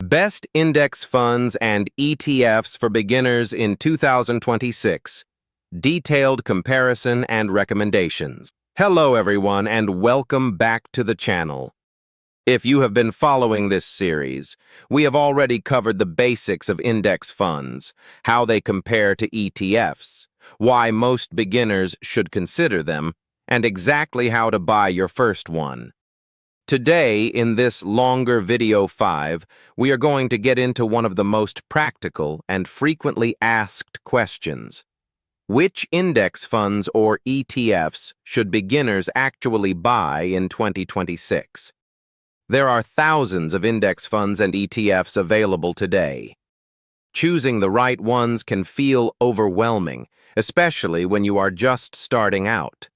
Best Index Funds and ETFs for Beginners in 2026. Detailed comparison and recommendations. Hello everyone and welcome back to the channel. If you have been following this series, we have already covered the basics of index funds, how they compare to ETFs, why most beginners should consider them, and exactly how to buy your first one. Today, in this longer video 5, we are going to get into one of the most practical and frequently asked questions. Which index funds or ETFs should beginners actually buy in 2026? There are thousands of index funds and ETFs available today. Choosing the right ones can feel overwhelming, especially when you are just starting out.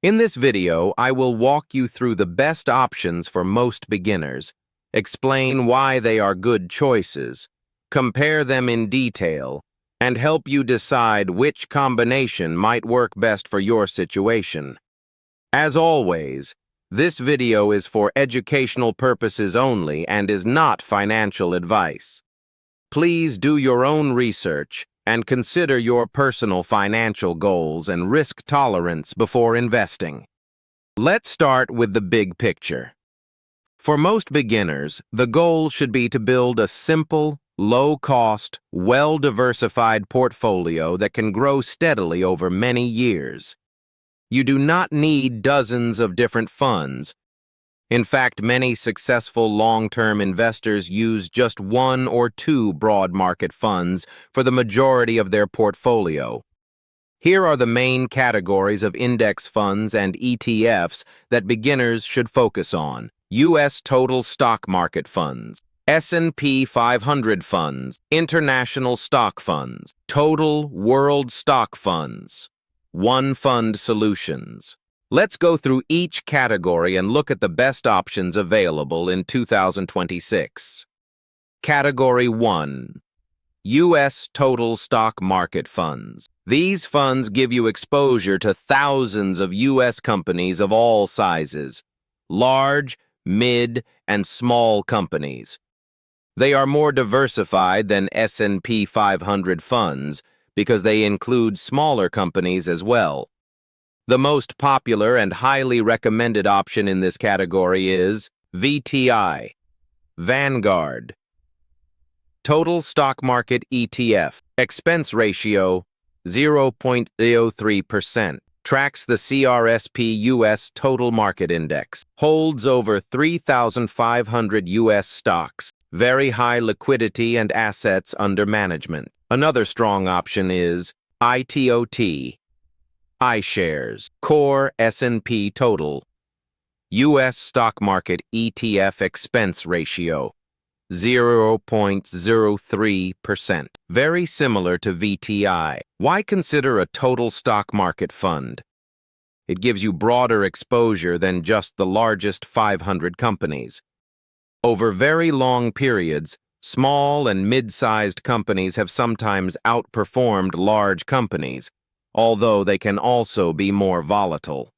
In this video, I will walk you through the best options for most beginners, explain why they are good choices, compare them in detail, and help you decide which combination might work best for your situation. As always, this video is for educational purposes only and is not financial advice. Please do your own research and consider your personal financial goals and risk tolerance before investing. Let's start with the big picture. For most beginners, the goal should be to build a simple, low-cost, well-diversified portfolio that can grow steadily over many years. You do not need dozens of different funds. In fact, many successful long-term investors use just one or two broad market funds for the majority of their portfolio. Here are the main categories of index funds and ETFs that beginners should focus on. U.S. Total Stock Market Funds, S&P 500 Funds, International Stock Funds, Total World Stock Funds, One Fund Solutions. Let's go through each category and look at the best options available in 2026. Category 1. U.S. Total Stock Market Funds. These funds give you exposure to thousands of U.S. companies of all sizes, large, mid, and small companies. They are more diversified than S&P 500 funds because they include smaller companies as well. The most popular and highly recommended option in this category is VTI, Vanguard. Total Stock Market ETF, expense ratio 0.03%, tracks the CRSP US Total Market Index, holds over 3,500 US stocks, very high liquidity and assets under management. Another strong option is ITOT, iShares, Core S&P Total, U.S. Stock Market ETF expense ratio, 0.03%. Very similar to VTI. Why consider a total stock market fund? It gives you broader exposure than just the largest 500 companies. Over very long periods, small and mid-sized companies have sometimes outperformed large companies, although they can also be more volatile.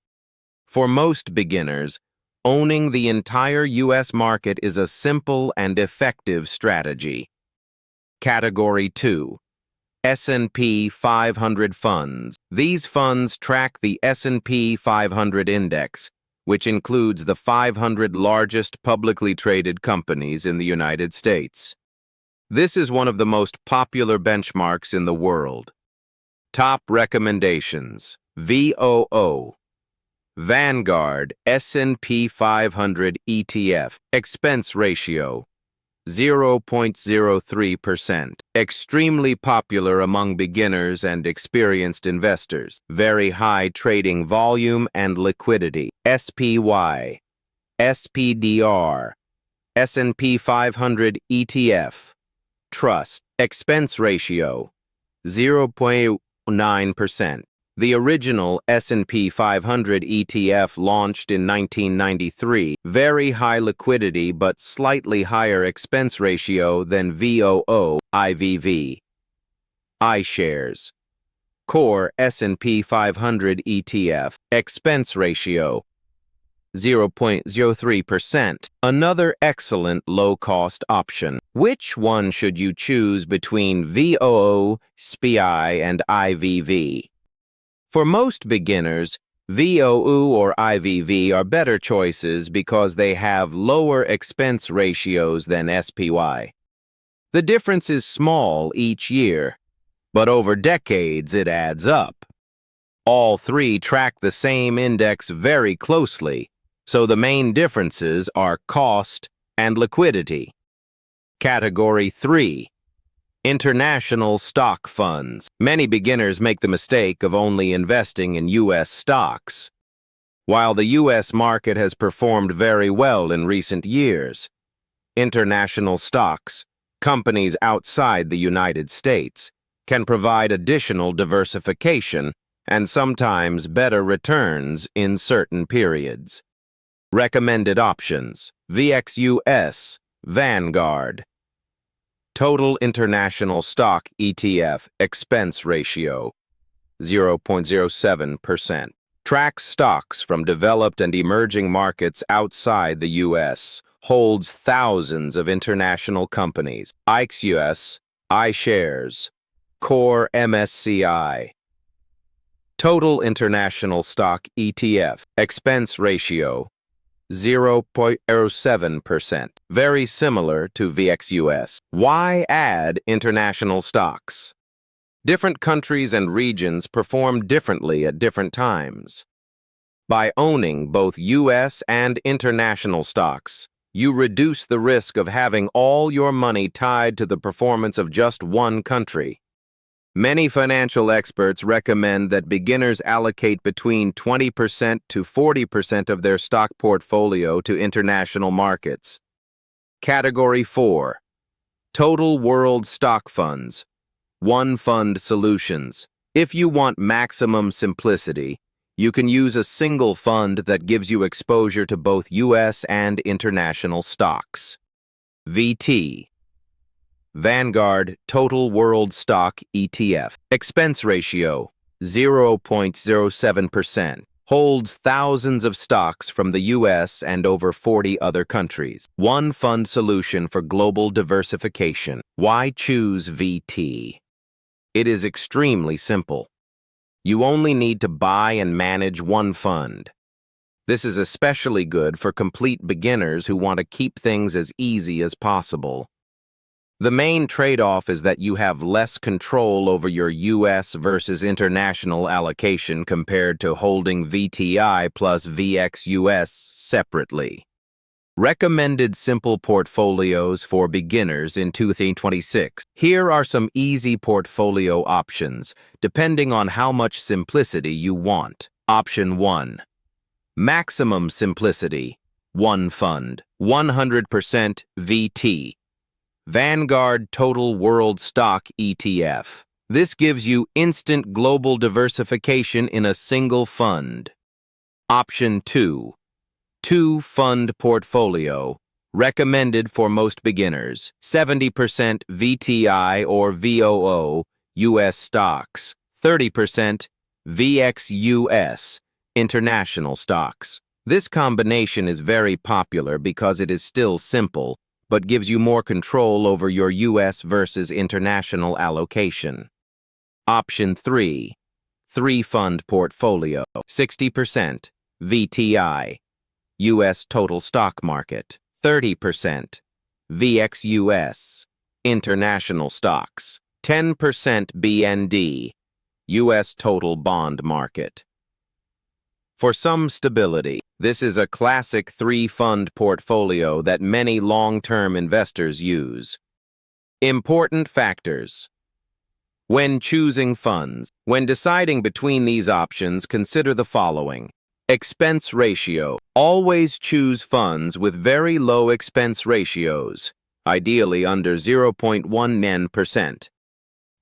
For most beginners, owning the entire U.S. market is a simple and effective strategy. Category 2. S&P 500 Funds. These funds track the S&P 500 index, which includes the 500 largest publicly traded companies in the United States. This is one of the most popular benchmarks in the world. Top recommendations: VOO, Vanguard S&P 500 ETF, expense ratio 0.03%, extremely popular among beginners and experienced investors, very high trading volume and liquidity. SPY, SPDR, S&P 500 ETF, Trust, expense ratio 0.09%. The original S&P 500 ETF launched in 1993, very high liquidity but slightly higher expense ratio than VOO, IVV. iShares, Core S&P 500 ETF, expense ratio 0.03%. Another excellent low-cost option. Which one should you choose between VOO, SPI, and IVV? For most beginners, VOO or IVV are better choices because they have lower expense ratios than SPY. The difference is small each year, but over decades it adds up. All three track the same index very closely, so the main differences are cost and liquidity. Category 3. International stock funds. Many beginners make the mistake of only investing in U.S. stocks. While the U.S. market has performed very well in recent years, international stocks, companies outside the United States, can provide additional diversification and sometimes better returns in certain periods. Recommended options: VXUS, Vanguard. Total International Stock ETF expense ratio, 0.07%. Tracks stocks from developed and emerging markets outside the U.S., holds thousands of international companies. IXUS, iShares, Core MSCI. Total International Stock ETF expense ratio, 0.07%, very similar to VXUS. Why add international stocks? Different countries and regions perform differently at different times. By owning both U.S. and international stocks, you reduce the risk of having all your money tied to the performance of just one country. Many financial experts recommend that beginners allocate between 20% to 40% of their stock portfolio to international markets. Category 4. Total World Stock Funds. One Fund Solutions. If you want maximum simplicity, you can use a single fund that gives you exposure to both U.S. and international stocks. VT. Vanguard Total World Stock ETF. Expense ratio, 0.07%. Holds thousands of stocks from the U.S. and over 40 other countries. One fund solution for global diversification. Why choose VT? It is extremely simple. You only need to buy and manage one fund. This is especially good for complete beginners who want to keep things as easy as possible. The main trade-off is that you have less control over your U.S. versus international allocation compared to holding VTI plus VXUS separately. Recommended simple portfolios for beginners in 2026. Here are some easy portfolio options, depending on how much simplicity you want. Option 1. Maximum simplicity. One fund. 100% VT. Vanguard Total World Stock ETF. This gives you instant global diversification in a single fund. Option 2. Two-fund portfolio. Recommended for most beginners. 70% VTI or VOO, U.S. stocks. 30% VXUS, international stocks. This combination is very popular because it is still simple, but gives you more control over your U.S. versus international allocation. Option 3. Three-fund portfolio. 60% VTI, U.S. total stock market. 30% VXUS, international stocks. 10% BND, U.S. total bond market. For some stability, this is a classic three-fund portfolio that many long-term investors use. Important factors. When choosing funds, when deciding between these options, consider the following. Expense ratio. Always choose funds with very low expense ratios, ideally under 0.19%.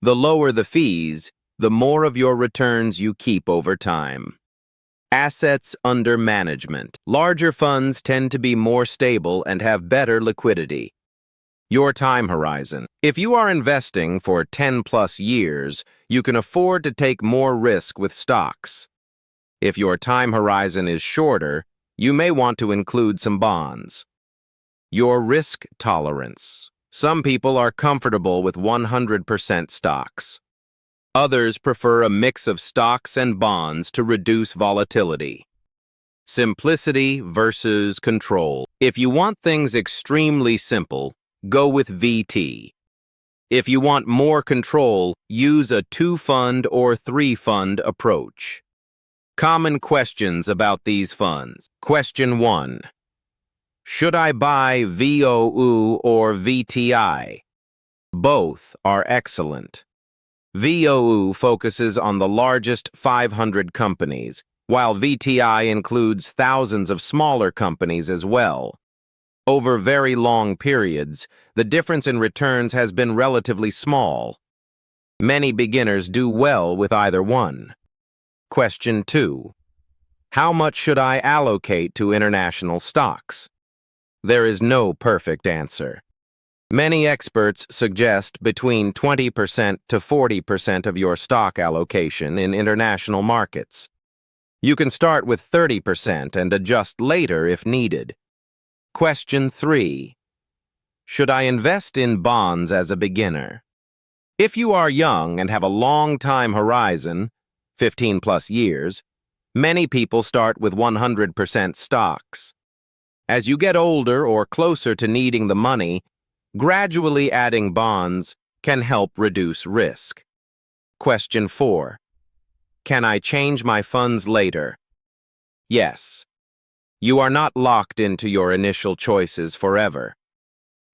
The lower the fees, the more of your returns you keep over time. Assets under management. Larger funds tend to be more stable and have better liquidity. Your time horizon. If you are investing for 10+ years, you can afford to take more risk with stocks. If your time horizon is shorter, you may want to include some bonds. Your risk tolerance. Some people are comfortable with 100% stocks. Others prefer a mix of stocks and bonds to reduce volatility. Simplicity versus control. If you want things extremely simple, go with VT. If you want more control, use a 2-fund or 3-fund approach. Common questions about these funds. Question 1. Should I buy VOO or VTI? Both are excellent. VOO focuses on the largest 500 companies, while VTI includes thousands of smaller companies as well. Over very long periods, the difference in returns has been relatively small. Many beginners do well with either one. Question 2. How much should I allocate to international stocks? There is no perfect answer. Many experts suggest between 20% to 40% of your stock allocation in international markets. You can start with 30% and adjust later if needed. Question 3. Should I invest in bonds as a beginner? If you are young and have a long time horizon, 15+ years, many people start with 100% stocks. As you get older or closer to needing the money, gradually adding bonds can help reduce risk. Question 4. Can I change my funds later? Yes. You are not locked into your initial choices forever.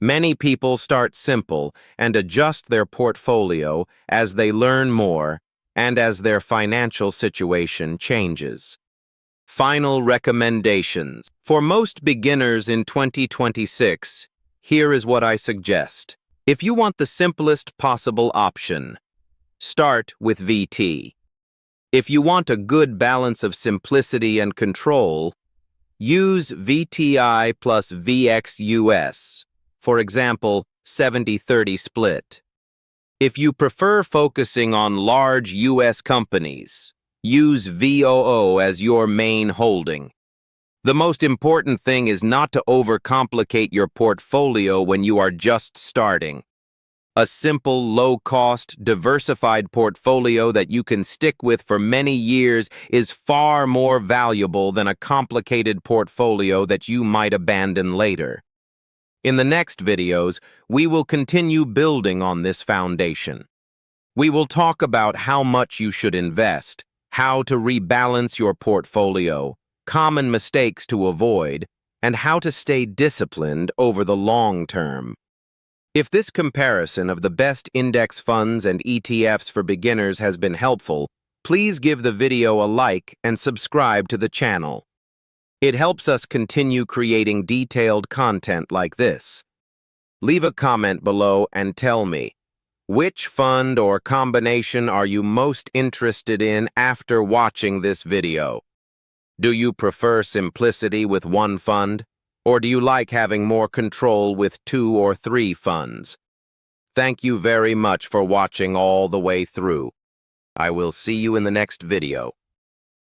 Many people start simple and adjust their portfolio as they learn more and as their financial situation changes. Final recommendations. For most beginners in 2026, here is what I suggest. If you want the simplest possible option, start with VT. If you want a good balance of simplicity and control, use VTI plus VXUS, for example, 70-30 split. If you prefer focusing on large U.S. companies, use VOO as your main holding. The most important thing is not to overcomplicate your portfolio when you are just starting. A simple, low-cost, diversified portfolio that you can stick with for many years is far more valuable than a complicated portfolio that you might abandon later. In the next videos, we will continue building on this foundation. We will talk about how much you should invest, how to rebalance your portfolio, common mistakes to avoid, and how to stay disciplined over the long term. If this comparison of the best index funds and ETFs for beginners has been helpful, please give the video a like and subscribe to the channel. It helps us continue creating detailed content like this. Leave a comment below and tell me, which fund or combination are you most interested in after watching this video? Do you prefer simplicity with one fund, or do you like having more control with 2 or 3 funds? Thank you very much for watching all the way through. I will see you in the next video.